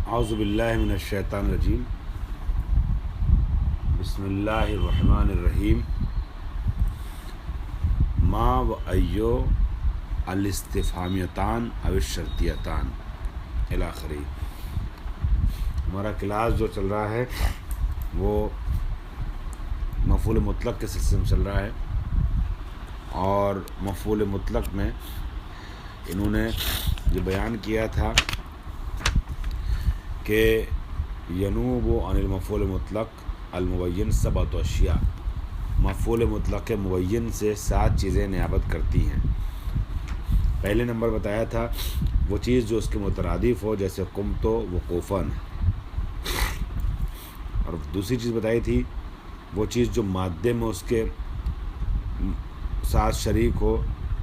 اعوذ باللہ من الشیطان الرجیم بسم اللہ الرحمن الرحیم ما و ایو الاستفہامیتان او الشرطیتان الاخری. ہمارا کلاس جو چل رہا ہے وہ مفعول مطلق کے سلسلے میں چل رہا ہے، اور مفعول مطلق میں انہوں نے یہ بیان کیا تھا کہ ینوب عن المفعول مطلق المبین سبعۃ اشیاء، مفعول مطلق مبین سے 7 چیزیں نیابت کرتی ہیں. پہلے نمبر بتایا تھا وہ چیز جو اس کے مترادف ہو، جیسے قمت وقوفاً، اور دوسری چیز بتائی تھی وہ چیز جو مادے میں اس کے ساتھ شریک ہو،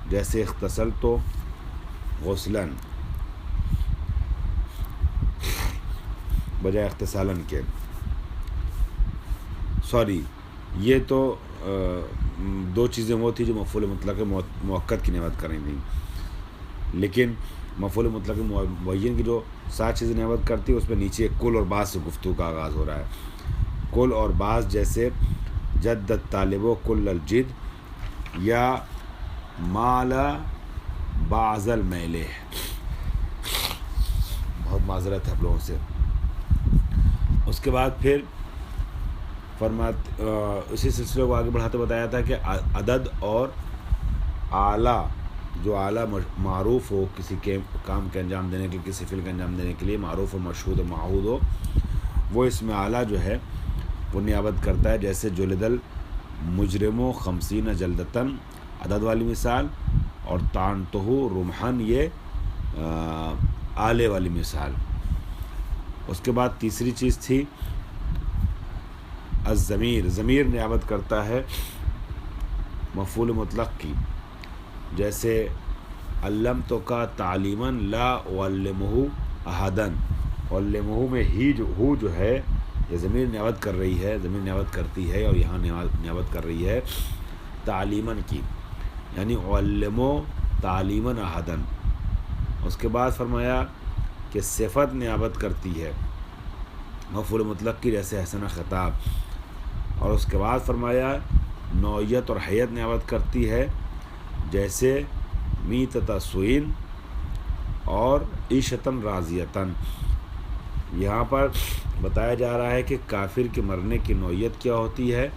جیسے اغتسلت غسلاً بجائے اغتسالاً کے. یہ تو 2 چیزیں وہ تھی جو مفعول مطلق مؤکد کی نیابت کریں گی، لیکن مفعول مطلق مبین کی جو 7 چیزیں نیابت کرتی ہے اس میں نیچے کل اور بعض سے گفتگو کا آغاز ہو رہا ہے. کل اور بعض جیسے جد الطالب کل الجد یا مال بعض المیل. بہت معذرت ہے آپ لوگوں سے. اس کے بعد پھر اسی سلسلے کو آگے بڑھاتے بتایا تھا کہ عدد اور اعلیٰ، جو اعلیٰ معروف ہو کسی کے کام کے انجام دینے کے لیے، کسی فعل کے انجام دینے کے لیے، معروف و مشہود و معہود ہو، وہ اس میں اعلیٰ جو ہے وہ نیابت کرتا ہے. جیسے جلد المجرم 50 جلدتاً عدد والی مثال، اور طعنتہ رمحاً یہ آلے والی مثال. اس کے بعد تیسری چیز تھی الضمیر. ضمیر نیابت کرتا ہے مفعول مطلق کی، جیسے علمتو کا تعلیماً لا اعلمہ احداً. علمہ میں ہی جو ہے یہ ضمیر نیابت کر رہی ہے، ضمیر نیابت کرتی ہے، اور یہاں نیابت کر رہی ہے تعلیماً کی، یعنی علمو تعلیماً احداً. اس کے بعد فرمایا کہ صفت نیابت کرتی ہے مفعول مطلق کی، جیسے حسن خطاب. اور اس کے بعد فرمایا نوعیت اور حیت نیابت کرتی ہے، جیسے میتۃ سوئین اور عیشتاً راضیتاً. یہاں پر بتایا جا رہا ہے کہ کافر کے مرنے کی نوعیت کیا ہوتی ہے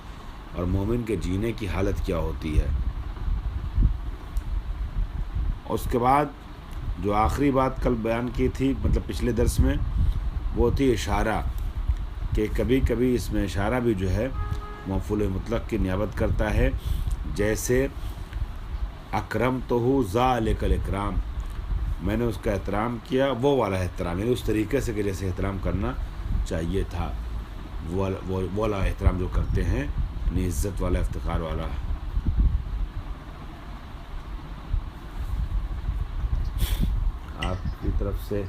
اور مومن کے جینے کی حالت کیا ہوتی ہے. اس کے بعد جو آخری بات کل بیان کی تھی، مطلب پچھلے درس میں، وہ تھی اشارہ، کہ کبھی کبھی اس میں اشارہ بھی جو ہے مفعول مطلق کی نیابت کرتا ہے. جیسے اکرمتہ ذالک الاکرام، میں نے اس کا احترام کیا، وہ والا احترام، یعنی اس طریقے سے کہ جیسے احترام کرنا چاہیے تھا، وہ والا احترام جو کرتے ہیں، یعنی عزت والا، افتخار والا. آپ کی طرف سے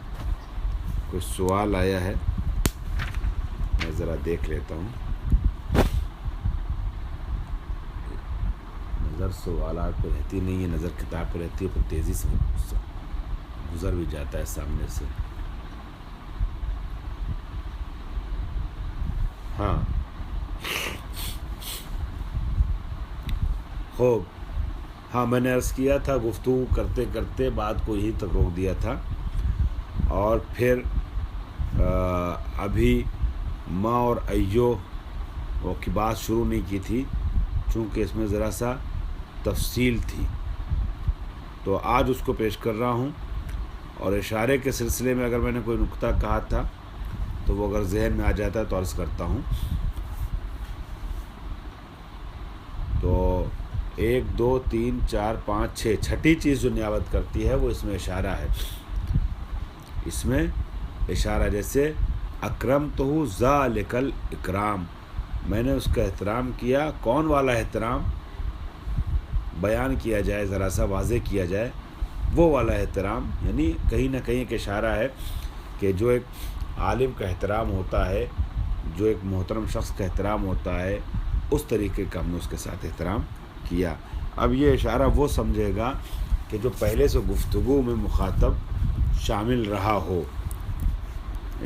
کوئی سوال آیا ہے؟ میں ذرا دیکھ لیتا ہوں. نظر سوالات پہ رہتی نہیں ہے، نظر کتاب پہ رہتی ہے، پھر تیزی سے گزر بھی جاتا ہے سامنے سے. ہاں میں نے عرض کیا تھا، گفتگو کرتے کرتے بات کو یہی تک روک دیا تھا، اور پھر ابھی ما اور ایو کی بات شروع نہیں کی تھی، چونکہ اس میں ذرا سا تفصیل تھی، تو آج اس کو پیش کر رہا ہوں. اور اشارے کے سلسلے میں اگر میں نے کوئی نقطہ کہا تھا تو وہ اگر ذہن میں آ جاتا ہے تو عرض کرتا ہوں. تو 1 2 3 4 5 6 چھٹی چیز جو نیابت کرتی ہے وہ اس میں اشارہ ہے. اس میں اشارہ، جیسے اکرمتہ ذالک الاکرام، میں نے اس کا احترام کیا. کون والا احترام بیان کیا جائے، ذرا سا واضح کیا جائے، وہ والا احترام، یعنی کہیں نہ کہیں ایک اشارہ ہے کہ جو ایک عالم کا احترام ہوتا ہے، جو ایک محترم شخص کا احترام ہوتا ہے، اس طریقے کا ہم نے اس کے ساتھ احترام کیا. اب یہ اشارہ وہ سمجھے گا کہ جو پہلے سے گفتگو میں مخاطب شامل رہا ہو.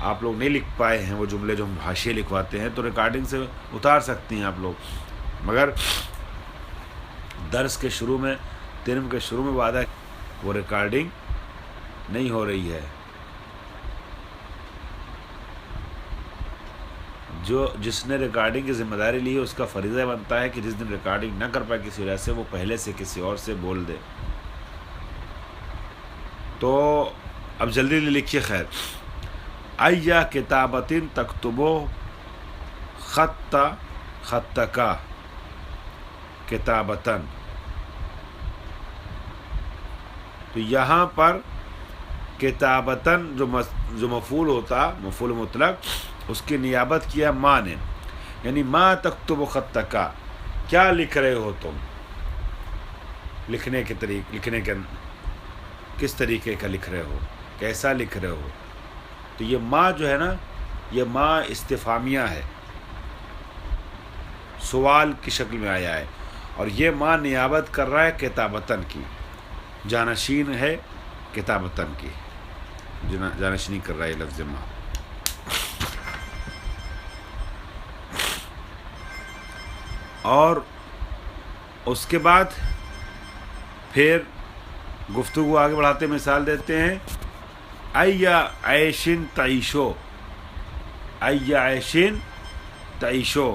آپ لوگ نہیں لکھ پائے ہیں وہ جملے جو ہم حاشیے لکھواتے ہیں، تو ریکارڈنگ سے اتار سکتی ہیں آپ لوگ، مگر درس کے شروع میں، ترم کے شروع میں وعدہ وہ ریکارڈنگ نہیں ہو رہی ہے. جس نے ریکارڈنگ کی ذمہ داری لی ہے اس کا فریضہ بنتا ہے کہ جس دن ریکارڈنگ نہ کر پائے کسی وجہ سے، وہ پہلے سے کسی اور سے بول دے. تو اب جلدی لکھیے. خیر، ایا کتابتن تکتبو خطکا کتابتن. تو یہاں پر کتابتن جو مفعول ہوتا، مفعول مطلق، اس کی نیابت کیا ما نے، یعنی ما تکتب خطکا، کیا لکھ رہے ہو تم، لکھنے کے کس طریقے کا لکھ رہے ہو، کیسا لکھ رہے ہو. تو یہ ما جو ہے نا، یہ ما استفہامیہ ہے، سوال کی شکل میں آیا ہے، اور یہ ما نیابت کر رہا ہے کتابتن کی، جانشین ہے کتابتن کی، جانشینی کر رہا ہے لفظ ما. اور اس کے بعد پھر گفتگو آگے بڑھاتے مثال دیتے ہیں. ایا عیشن تعیشو، ایا عیشن تعیشو.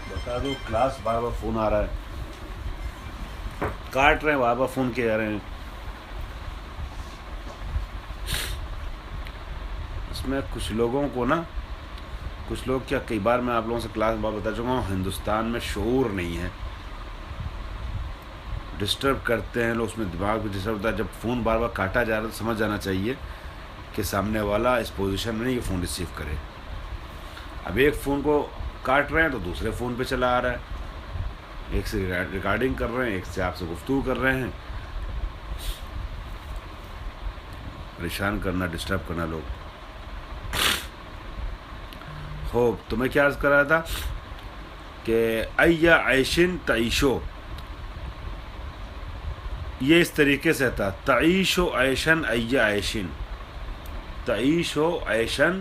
بتا دو کلاس بار بار فون آ رہا ہے، کاٹ رہے ہیں، بار بار فون کیے جا رہے ہیں. اس میں کچھ لوگوں کو نا، کچھ لوگ کیا، کئی بار میں آپ لوگوں سے کلاس بار بتا چکا ہوں، ہندوستان میں شعور نہیں ہے، ڈسٹرب کرتے ہیں لوگ، اس میں دماغ بھی ڈسٹرب ہوتا ہے. جب فون بار بار کاٹا جا رہا ہے تو سمجھ جانا چاہیے کہ سامنے والا اس پوزیشن میں نہیں کہ فون ریسیو کرے. اب ایک فون کو کاٹ رہے ہیں تو دوسرے فون پہ چلا آ رہا ہے، ایک سے ریکارڈنگ کر رہے ہیں، ایک سے آپ سے گفتگو کر رہے ہیں. پریشان کرنا، ڈسٹرب کرنا لوگ. خوب، تو میں کیا عرض کر رہا تھا کہ ایا عیشن تعیشو، یہ اس طریقے سے تھا. تعیشو عیشن ایا عیشن، تعیشو عیشن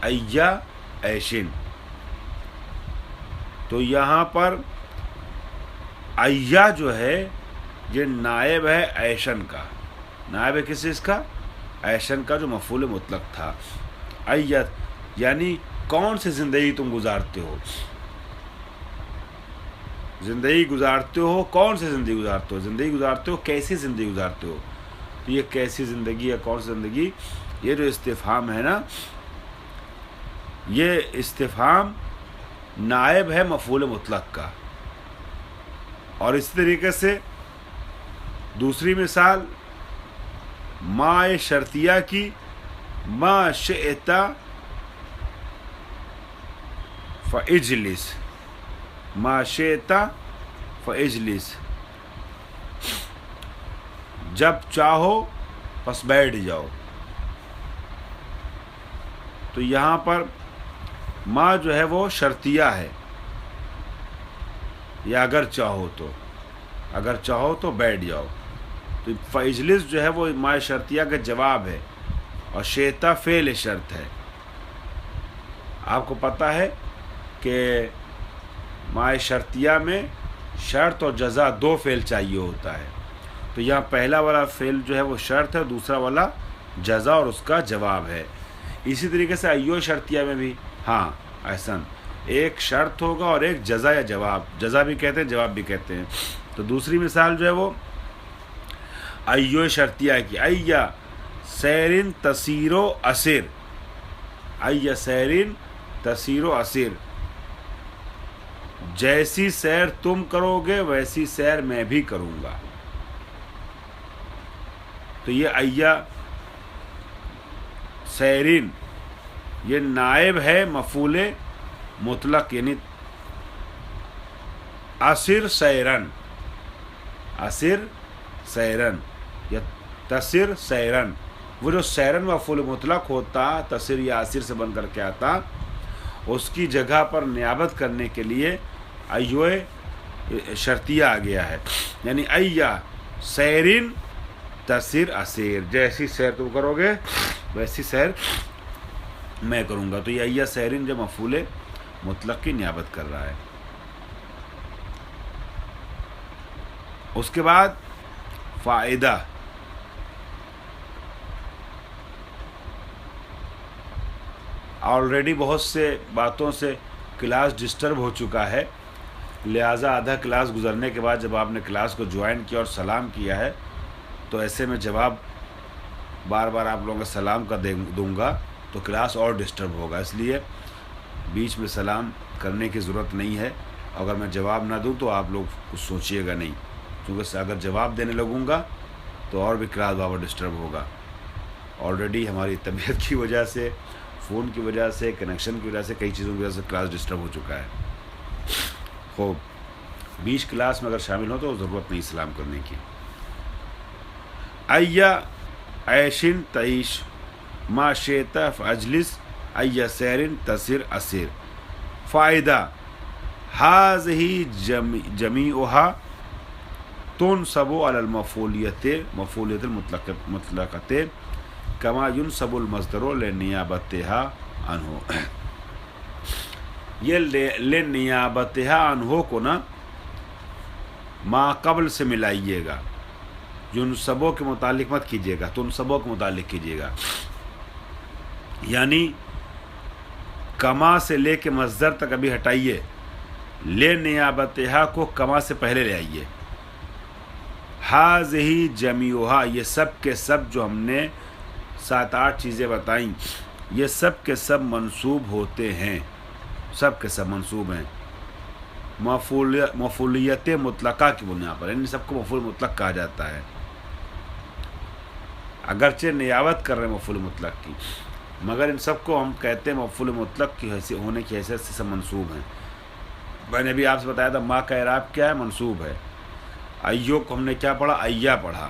ایا عیشن. تو یہاں پر ایا جو ہے یہ نائب ہے عیشن کا. نائب ہے کس چیز کا؟ عیشن کا، جو مفعول مطلق تھا. ایا یعنی کون سی زندگی تم گزارتے ہو، زندگی گزارتے ہو، کون سی زندگی گزارتے ہو، زندگی گزارتے ہو، کیسی زندگی گزارتے ہو. تو یہ کیسی زندگی ہے، کون سی زندگی، یہ جو استفہام ہے نا، یہ استفہام نائب ہے مفعول مطلق کا. اور اسی طریقے سے دوسری مثال ما شرطیہ کی، ما شئت فاجلس، ما شئت فاجلس، جب چاہو پس بیٹھ جاؤ. تو یہاں پر ما جو ہے وہ شرطیہ ہے، یا اگر چاہو تو، اگر چاہو تو بیٹھ جاؤ. تو فاجلس جو ہے وہ ما شرطیہ کا جواب ہے، اور شیتا فعل شرط ہے. آپ کو پتہ ہے کہ ما شرطیہ میں شرط اور جزا دو فعل چاہیے ہوتا ہے. تو یہاں پہلا والا فعل جو ہے وہ شرط ہے، دوسرا والا جزا اور اس کا جواب ہے. اسی طریقے سے ایو شرطیہ میں بھی ہاں احسن، ایک شرط ہوگا اور ایک جزا یا جواب، جزا بھی کہتے ہیں، جواب بھی کہتے ہیں. تو دوسری مثال جو ہے وہ ایو شرطیہ کی، ایا سیرن تسیر و اسر، ایا سیرن تسیر و اسر، جیسی سیر تم کرو گے ویسی سیر میں بھی کروں گا. تو یہ ایا سیرین یہ نائب ہے مفعول مطلق، یعنی اسر سیرن، اسر سیرن یا تسر سیرن. وہ جو سیرن مفعول مطلق ہوتا، تسر یا اسر سے بن کر کے آتا، اس کی جگہ پر نیابت کرنے کے لیے ایوہ شرطیہ آ گیا ہے. یعنی ایا سیرن تسیر اسیر، جیسی سیر تم کرو گے ویسی سیر میں کروں گا. تو یہ ایہ سیرن جو مفعول مطلق کی نیابت کر رہا ہے. اس کے بعد فائدہ، آلریڈی بہت سے باتوں سے کلاس ڈسٹرب ہو چکا ہے، لہٰذا آدھا کلاس گزرنے کے بعد جب آپ نے کلاس کو جوائن کیا اور سلام کیا ہے تو ایسے میں جواب بار بار آپ لوگوں کا سلام کا دوں گا تو کلاس اور ڈسٹرب ہوگا. اس لیے بیچ میں سلام کرنے کی ضرورت نہیں ہے. اگر میں جواب نہ دوں تو آپ لوگ کچھ سوچیے گا نہیں، کیونکہ اگر جواب دینے لگوں گا تو اور بھی کلاس بابا ڈسٹرب ہوگا. آلریڈی ہماری طبیعت کی وجہ سے، فون کی وجہ سے، کنیکشن کی وجہ سے، کئی چیزوں کی وجہ سے کلاس ڈسٹرب ہو چکا ہے. خوب، بیچ کلاس میں اگر شامل ہو تو ضرورت نہیں سلام کرنے کی. ایہ عیشن تعیش ما شئت فاجلس ایہ سیرن تسر اسیر. فائدہ، هذه جميعها تنصب على المفعولیت المطلقة كما ينصب المصدر لنیابتها عنه. یہ لنیابتها عنه کو نا ما قبل سے ملائیے گا، ينصبو کے متعلق مت کیجیے گا، تنصبو کے متعلق کیجیے گا. یعنی کما سے لے کے مصدر تک ابھی ہٹائیے، لے نیابتہا کو کما سے پہلے لے آئیے. ہذہ جمیعہا، یہ سب کے سب جو ہم نے 7-8 چیزیں بتائیں، یہ سب کے سب منصوب ہوتے ہیں، سب کے سب منصوب ہیں مفعولیت مطلقہ کی بنیاد پر. ان سب کو مفعول مطلق کہا جاتا ہے، اگرچہ نیابت کر رہے ہیں مفعول مطلق کی، مگر ان سب کو ہم کہتے ہیں مفعول مطلق کی ہونے کی حیثیت سے سب منصوب ہیں. میں نے ابھی آپ سے بتایا تھا ما کا اعراب کیا ہے، منصوب ہے. ایو کو ہم نے کیا پڑھا، ایہ پڑھا.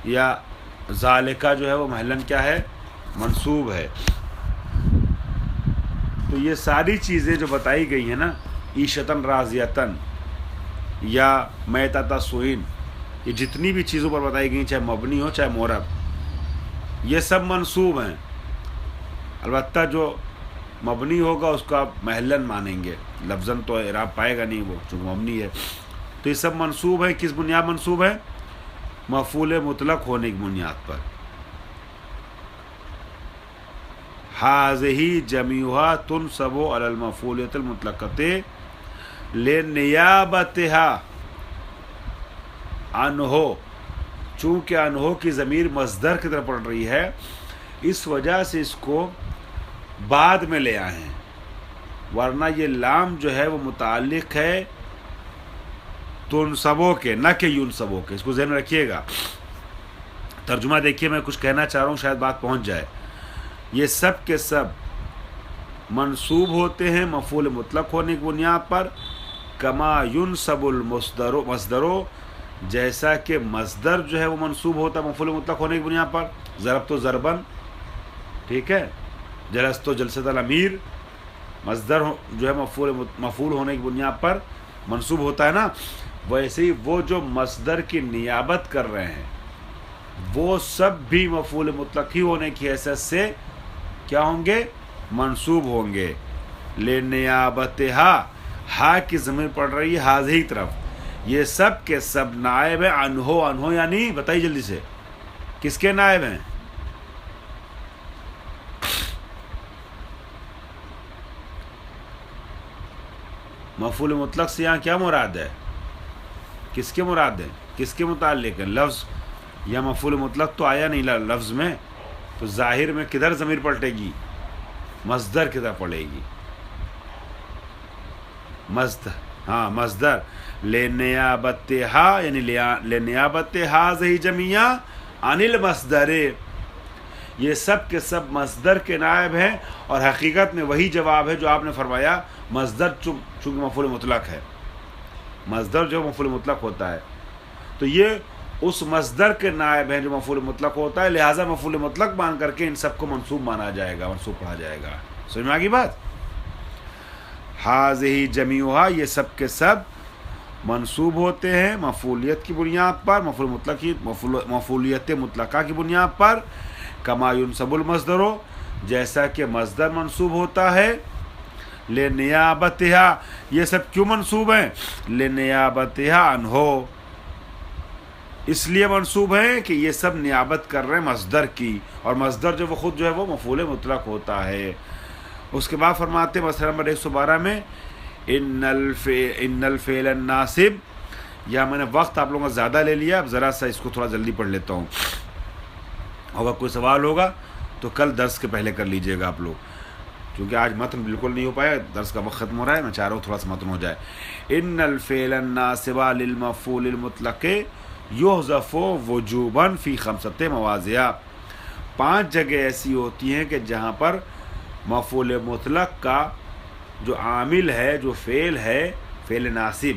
یا ذالکہ جو ہے وہ محلن کیا ہے، منصوب ہے. تو یہ ساری چیزیں جو بتائی گئی ہیں نا، عیشتاً راضیتاً یا میتۃ سوئن، یہ جتنی بھی چیزوں پر بتائی گئی، چاہے مبنی ہو چاہے معرب، یہ سب منصوب ہیں. البتہ جو مبنی ہوگا اس کو آپ محلن مانیں گے، لفظاً تو اعراب پائے گا نہیں وہ، چونکہ مبنی ہے. تو یہ سب منصوب ہے. کس بنیاد منصوب ہے؟ مفعول مطلق ہونے کی بنیاد پر. ہذہ جمیعہا تنصب علی المفعولیت المطلقۃ لنیابتہا عنہ. چونکہ عنہ کی ضمیر مصدر کی طرف پڑ رہی ہے، اس وجہ سے اس کو بعد میں لے آئے ہیں، ورنہ یہ لام جو ہے وہ متعلق ہے تنصبو کے، نہ کہ ینصبو کے. اس کو ذہن میں رکھیے گا. ترجمہ دیکھیے، میں کچھ کہنا چاہ رہا ہوں، شاید بات پہنچ جائے. یہ سب کے سب منصوب ہوتے ہیں مفعول مطلق ہونے کی بنیاد پر، کما ینصب المصدر، جیسا کہ مصدر جو ہے وہ منصوب ہوتا ہے مفعول مطلق ہونے کی بنیاد پر. ضربت و ضربن، ٹھیک ہے، جلست و جلست الامیر، مصدر جو ہے مفعول ہونے کی بنیاد پر منصوب ہوتا ہے نا. ویسے ہی وہ جو مصدر کی نیابت کر رہے ہیں وہ سب بھی مفعول مطلق ہی ہونے کی حیثیت سے کیا ہوں گے، منصوب ہوں گے. لنیابتہا، ہا کی ضمیر پڑ رہی ہے ہاذہ ہی طرف، یہ سب کے سب نائب ہیں عنہ. عنہ یعنی بتائیے جلدی سے، کس کے نائب ہیں؟ مفعول مطلق سے یہاں کیا مراد ہے، کس کے مراد ہے، کس کے متعلق ہے؟ لفظ یا مفعول مطلق تو آیا نہیں لفظ میں، تو ظاہر میں کدھر ضمیر پلٹے گی، مصدر کدھر پڑے گی، مصدر. ہاں مصدر. لنیابتہا یعنی لنیابتہا ذی جمیعا عن المصدر، یہ سب کے سب مصدر کے نائب ہیں. اور حقیقت میں وہی جواب ہے جو آپ نے فرمایا، مصدر چونکہ مفعول مطلق ہے، مصدر جو مفعول مطلق ہوتا ہے تو یہ اس مصدر کے نائب ہیں جو مفعول مطلق ہوتا ہے، لہٰذا مفعول مطلق مان کر کے ان سب کو منصوب مانا جائے گا، منصوب پڑھا جائے گا. سمجھ میں آ گئی بات؟ ہذہ جمیعہا، یہ سب کے سب منصوب ہوتے ہیں مفعولیت کی بنیاد پر، مفعولیت مطلقہ کی بنیاد پر، کما ینصب المصدر، جیسا کہ مصدر منصوب ہوتا ہے، لنیابتہا، یہ سب کیوں منصوب ہیں؟ لنیابتہا عنہ، اس لیے منصوب ہیں کہ یہ سب نیابت کر رہے ہیں مصدر کی، اور مصدر جو وہ خود جو ہے وہ مفعول مطلق ہوتا ہے۔ اس کے بعد فرماتے ہیں مسئلہ نمبر 112 میں ان الفعل الناصب، یا میں نے وقت آپ لوگوں کا زیادہ لے لیا، اب ذرا سا اس کو تھوڑا جلدی پڑھ لیتا ہوں، اگر کوئی سوال ہوگا تو کل درس کے پہلے کر لیجئے گا آپ لوگ، کیونکہ آج متن بالکل نہیں ہو پایا، درس کا وقت ختم ہو رہا ہے، میں چاہ رہا ہوں تھوڑا سا متن ہو جائے۔ ان الفعل الناصب للمفعول المطلق یحذف وجوبا فی 5 مواضع، 5 جگہ ایسی ہوتی ہیں کہ جہاں پر مفعول مطلق کا جو عامل ہے، جو فعل ہے، فعل ناصب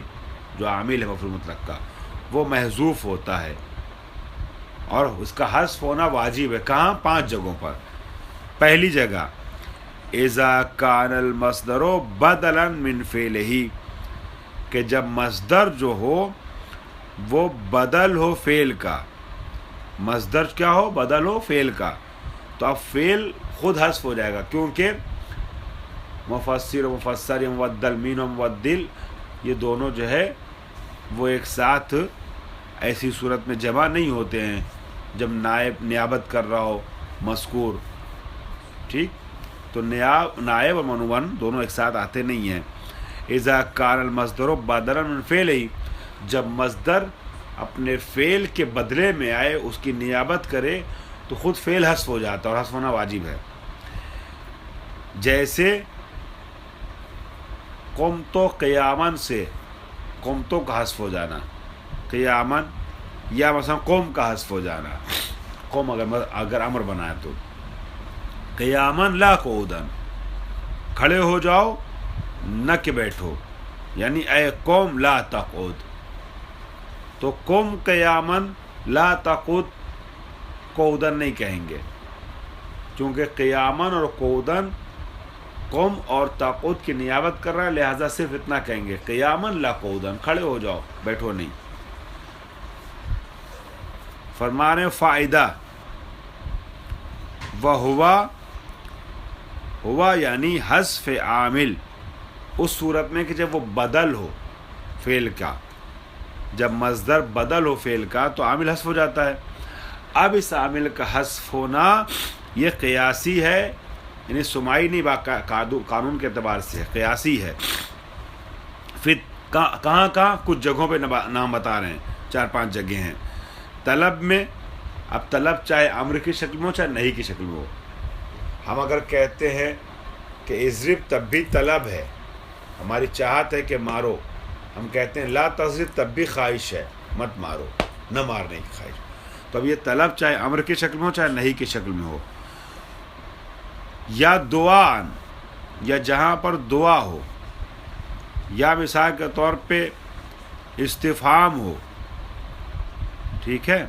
جو عامل ہے مفعول مطلق کا، وہ محذوف ہوتا ہے اور اس کا حذف ہونا واجب ہے۔ کہاں؟ 5 جگہوں پر۔ پہلی جگہ اذا کان المصدر بدلا من فعلہ، کہ جب مصدر جو ہو وہ بدل ہو فعل کا، مصدر کیا ہو؟ بدل ہو فعل کا، تو اب فعل خود حذف ہو جائے گا، کیونکہ مفسر و مفسر یا مبدل، مین و مبدل، یہ دونوں جو ہے وہ ایک ساتھ ایسی صورت میں جمع نہیں ہوتے ہیں جب نیابت کر رہا ہو مذکور، ٹھیک؟ تو نائب اور منون دونوں ایک ساتھ آتے نہیں ہیں۔ اذا کان المصدر بدلا من فعلہ، جب مصدر اپنے فعل کے بدلے میں آئے، اس کی نیابت کرے، تو خود فعل حذف ہو جاتا ہے اور حذف ہونا واجب ہے۔ جیسے قمتو قیامن سے قمتو کا حذف ہو جانا، قیامن، یا مثلا قوم کا حذف ہو جانا، قوم اگر امر بنائے تو قیامن لا قعودن، کھڑے ہو جاؤ نہ کہ بیٹھو، یعنی اے قوم لا تقعد، تو قوم قیامن لا تقعد قعودن نہیں کہیں گے، کیونکہ قیامن اور قعودن قوم اور تقعد کی نیابت کر رہا ہے، لہذا صرف اتنا کہیں گے قیامن لا قعودن، کھڑے ہو جاؤ بیٹھو نہیں۔ فرما رہے فائدہ ہوا یعنی حذف عامل، اس صورت میں کہ جب وہ بدل ہو فعل کا، جب مصدر بدل ہو فعل کا تو عامل حذف ہو جاتا ہے۔ اب اس عامل کا حذف ہونا یہ قیاسی ہے، یعنی سماعی نہیں، قانون کے اعتبار سے قیاسی ہے۔ پھر کہاں کچھ جگہوں پہ نام بتا رہے ہیں، 4-5 جگہیں ہیں۔ طلب میں، اب طلب چاہے امر کی شکل میں ہو چاہے نہیں کی شکل میں ہو، ہم اگر کہتے ہیں کہ اضرب، تب بھی طلب ہے، ہماری چاہت ہے کہ مارو، ہم کہتے ہیں لا تضرب، تب بھی خواہش ہے مت مارو، نہ مارنے کی خواہش، تو اب یہ طلب چاہے امر کی شکل میں ہو چاہے نہیں کی شکل میں ہو۔ یا دعا، یا جہاں پر دعا ہو، یا مثال کے طور پہ استفہام ہو، ٹھیک ہے،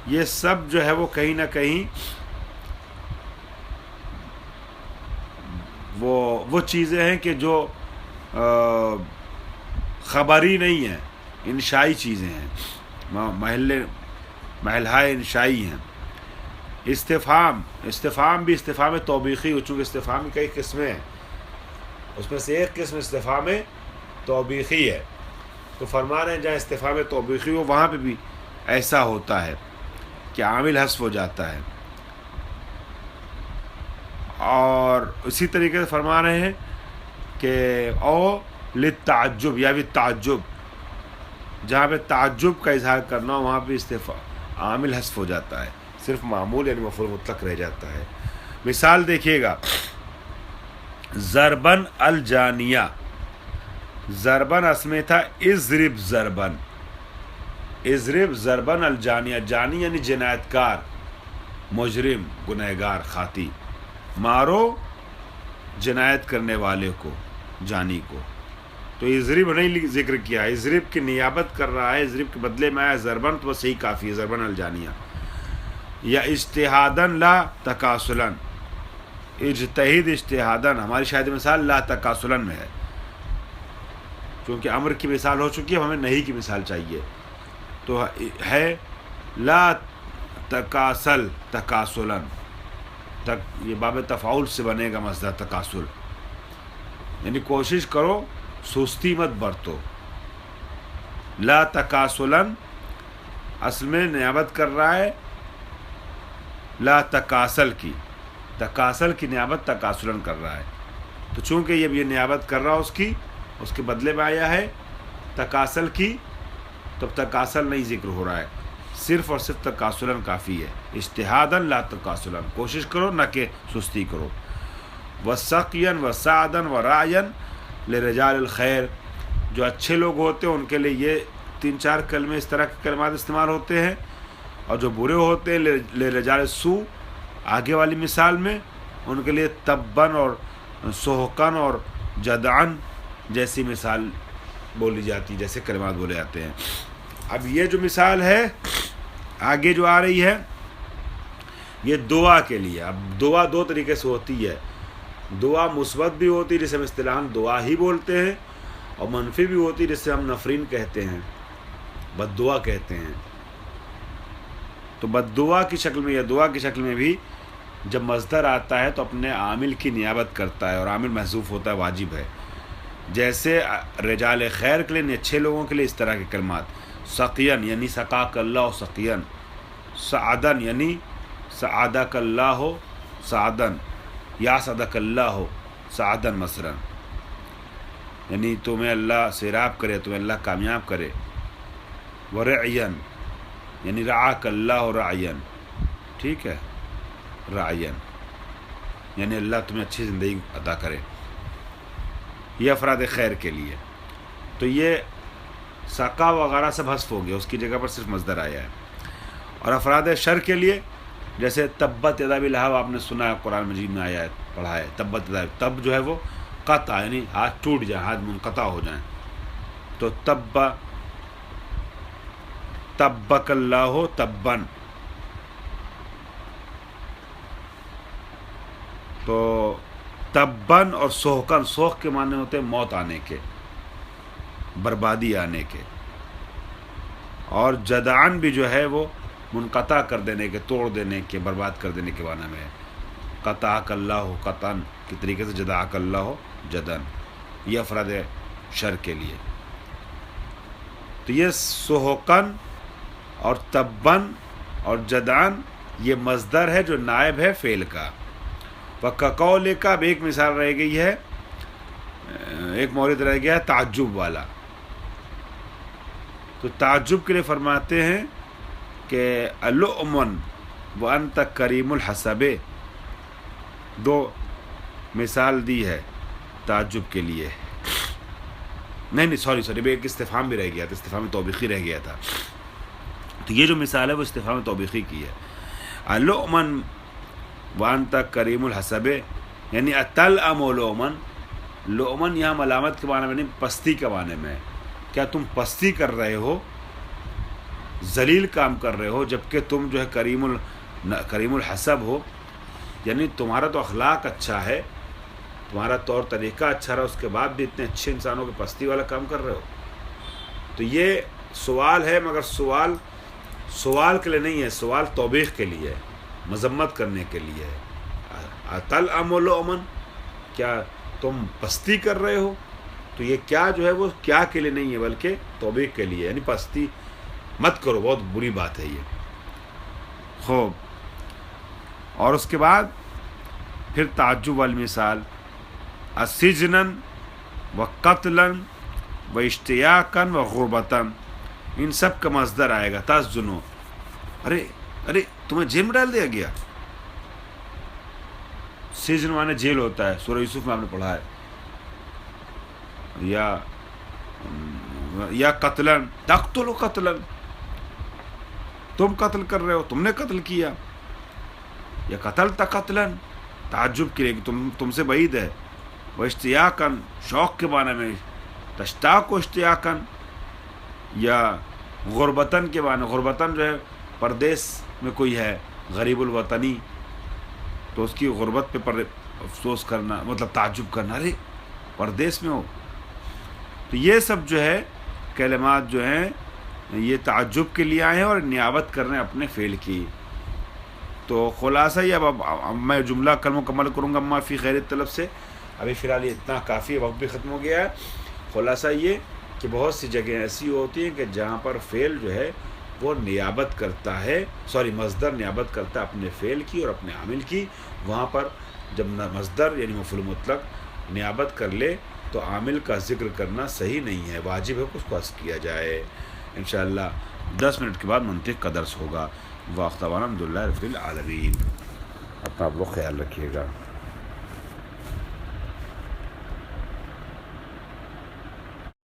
یہ سب جو ہے وہ کہیں نہ کہیں وہ چیزیں ہیں کہ جو خبری نہیں ہیں، انشائی چیزیں ہیں، محلہائے انشائی ہیں۔ استفہام بھی استفہام توبیخی ہو، چونکہ استفہام کی کئی قسمیں ہیں، اس میں سے ایک قسم استفہام توبیخی ہے، تو فرما رہے ہیں جہاں استفہام توبیخی ہو وہاں پہ بھی ایسا ہوتا ہے کہ عامل حذف ہو جاتا ہے۔ اور اسی طریقے سے فرما رہے ہیں کہ او للتعجب، یا بھی تعجب، جہاں پہ تعجب کا اظہار کرنا ہو وہاں پہ عامل حذف ہو جاتا ہے، صرف معمول یعنی مفعول مطلق رہ جاتا ہے۔ مثال دیکھیے گا، ضربن الجانیہ، ضربن اس میں تھا اضرب ضربن، اضرب ضربن الجانیہ، جانی یعنی جنایت کار، مجرم، گنہگار، خاطی، مارو جنایت کرنے والے کو، جانی کو، تو اضرب نہیں ذکر کیا، اضرب کی نیابت کر رہا ہے، اضرب کے بدلے میں آیا ضربن، تو بس یہی کافی ہے، ضربن الجانیہ۔ یا اجتہادن لا تکاسلن، اجتہد اجتہادن، ہماری شاید مثال لا تکاسلن میں ہے، چونکہ امر کی مثال ہو چکی ہے، ہمیں نہیں کی مثال چاہیے. تو ہے لا تکاسل تکاسلن، یہ باب تفاعل سے بنے گا مصدر تکاسل، یعنی کوشش کرو سستی مت برتو. لا تکاسلن اصل میں نیابت کر رہا ہے لا تکاسل کی، تکاسل کی نیابت تکاسلن کر رہا ہے. تو چونکہ یہ نیابت کر رہا اس کے بدلے میں آیا ہے تکاسل کی، تب تکاسل نہیں ذکر ہو رہا ہے، صرف اور صرف تکاسلن کافی ہے. اجتہادن لا تکاسلن، کوشش کرو نہ کہ سستی کرو. وسقین وسعدن ورعین لرجال الخیر، جو اچھے لوگ ہوتے ہیں ان کے لیے یہ 3-4 کلمے اس طرح کے کلمات استعمال ہوتے ہیں، اور جو برے ہوتے ہیں لرجال السوء آگے والی مثال میں ان کے لیے تبن اور سحقن اور جدعن جیسی مثال بولی جاتی، جیسے کلمات بولے جاتے ہیں. اب یہ جو مثال ہے آگے جو آ رہی ہے یہ دعا کے لیے. اب دعا 2 طریقے سے ہوتی ہے، دعا مثبت بھی ہوتی ہے جسے ہم اصطلاحاً دعا ہی بولتے ہیں، اور منفی بھی ہوتی ہے جسے ہم نفرین کہتے ہیں، بد دعا کہتے ہیں. تو بد دعا کی شکل میں یا دعا کی شکل میں بھی جب مصدر آتا ہے تو اپنے عامل کی نیابت کرتا ہے، اور عامل محذوف ہوتا ہے، واجب ہے. جیسے رجال خیر کے لیے یعنی اچھے لوگوں کے لیے اس طرح کے کلمات، سقین یعنی سقاک اللہ سقین، سعدن یعنی سعادک اللہ سعدن، یا صدق اللہ سعدن مثلا، یعنی تمہیں اللہ سیراب کرے، تمہیں اللہ کامیاب کرے. ورعین یعنی رعاک اللہ رعین، ٹھیک ہے، رعین یعنی اللہ تمہیں اچھی زندگی عطا کرے. یہ افراد خیر کے لیے. تو یہ سقا وغیرہ سب حذف ہو گیا، اس کی جگہ پر صرف مصدر آیا ہے. اور افراد شر کے لیے جیسے تبت یدا ابی لہب، آپ نے سنا ہے قرآن مجید میں آیا ہے، پڑھا ہے تبت یدا، تب جو ہے وہ قطع یعنی ہاتھ ٹوٹ جائیں، ہاتھ منقطع ہو جائیں. تو تبک اللہ تبن، تو تبن اور سوہکن، سوہ کے معنی ہوتے ہیں موت آنے کے، بربادی آنے کے. اور جدعن بھی جو ہے وہ منقطع کر دینے کے، توڑ دینے کے، برباد کر دینے کے معنی میں ہے. قطعک اللہ قطعن کی طریقے سے جدعک اللہ جدن، یہ افراد شر کے لیے. تو یہ سوہکن اور تبن اور جدعن یہ مصدر ہے جو نائب ہے فعل کا. وَكَقَوْلِ کا اب ایک مثال رہ گئی ہے، ایک مورد رہ گیا ہے تعجب والا. تو تعجب کے لیے فرماتے ہیں کہ اللؤمن وانت کریم الحسب، 2 مثال دی ہے تعجب کے لیے. نہیں سوری ایک استفہام بھی رہ گیا تھا، استفہام توبیخی رہ گیا تھا. تو یہ جو مثال ہے وہ استفہام توبیخی کی ہے. اللؤمن وانت کریم الحسب یعنی اتلعم لؤمن، لؤمن یہاں ملامت کے معنی میں نہیں، پستی کے معنی میں. کیا تم پستی کر رہے ہو، ذلیل کام کر رہے ہو، جبکہ تم جو ہے کریم الحسب ہو، یعنی تمہارا تو اخلاق اچھا ہے، تمہارا طور طریقہ اچھا رہا، اس کے بعد بھی اتنے اچھے انسانوں کے پستی والا کام کر رہے ہو. تو یہ سوال ہے، مگر سوال کے لیے نہیں ہے، سوال توبیخ کے لیے ہے، مذمت کرنے کے لیے ہے. اتلعم لؤمن، کیا تم پستی کر رہے ہو. تو یہ کیا جو ہے وہ کیا کے لیے نہیں ہے بلکہ توبیخ کے لیے، یعنی پستی مت کرو، بہت بری بات ہے یہ. خوب. اور اس کے بعد پھر تعجب والی مثال، السجنن و قتلن و اشتیاقن و غربتن، ان سب کا مصدر آئے گا تسجنو. ارے تمہیں جیل میں ڈال دیا گیا. سجن مانے جیل ہوتا ہے، سورہ یوسف میں آپ نے پڑھا ہے. یا قتلن تقتل قتلن، تم قتل کر رہے ہو، تم نے قتل کیا. یا قتل قتلن، تعجب کے لیے تم سے بعید ہے. وہ اشتیاقن، شوق کے معنی میں، تشتاق و اشتیاقن. یا غربتن کے معنی، غربتن جو ہے پردیس میں کوئی ہے غریب الوطنی، تو اس کی غربت پہ افسوس کرنا، مطلب تعجب کرنا، ارے پردیس میں ہو. تو یہ سب جو ہے کلمات جو ہیں یہ تعجب کے لیے آئے ہیں اور نیابت کر رہے ہیں اپنے فعل کی. تو خلاصہ یہ اب میں جملہ کل مکمل کروں گا اما فی خیر طلب سے. ابھی فی الحال یہ اتنا کافی ہے، وقت بھی ختم ہو گیا ہے. خلاصہ یہ کہ بہت سی جگہیں ایسی ہوتی ہیں کہ جہاں پر فعل جو ہے وہ نیابت کرتا ہے، مصدر نیابت کرتا ہے اپنے فعل کی اور اپنے عامل کی. وہاں پر جب مصدر یعنی مفعول مطلق نیابت کر لے تو عامل کا ذکر کرنا صحیح نہیں ہے، واجب ہے کہ اس کو حذف کیا جائے. انشاءاللہ 10 منٹ کے بعد منطق کا درس ہوگا. واخر دعوانا الحمدللہ رب العالمین. اپنا آپ لوگ خیال رکھیے گا.